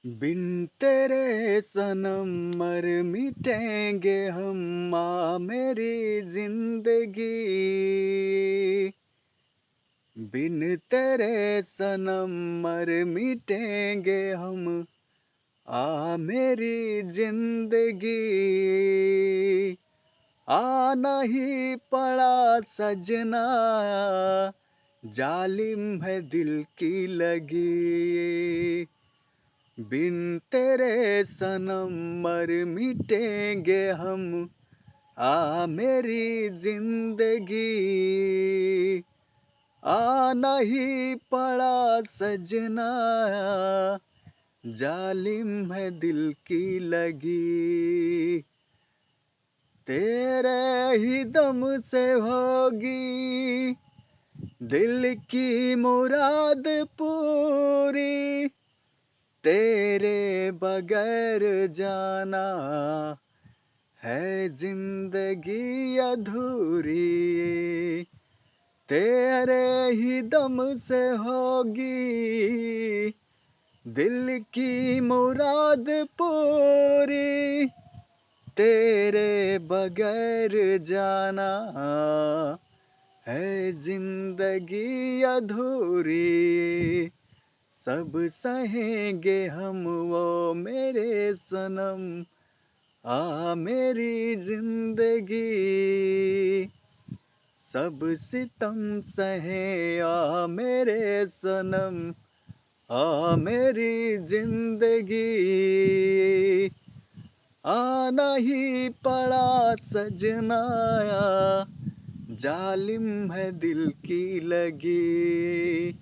बिन तेरे सनम मर मिटेंगे हम, माँ मेरी जिंदगी। बिन तेरे सनम मर मिटेंगे हम, आ मेरी जिंदगी। आना ही पड़ा सजना, जालिम है दिल की लगी। बिन तेरे सनम मर मिटेंगे हम, आ मेरी जिंदगी। आना ही पड़ा सजना, जालिम है दिल की लगी। तेरे ही दम से होगी दिल की मुराद पूरी, तेरे बगैर जाना है जिंदगी अधूरी। तेरे ही दम से होगी दिल की मुराद पूरी, तेरे बगैर जाना है जिंदगी अधूरी। सब सहेंगे हम वो मेरे सनम, आ मेरी जिंदगी। सब सितम सहे आ मेरे सनम, आ मेरी जिंदगी। आना ही पड़ा सजना, जालिम है दिल की लगी।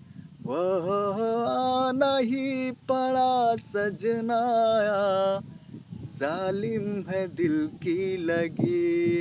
वो आना ही पड़ा सजना, जालिम है दिल की लगी।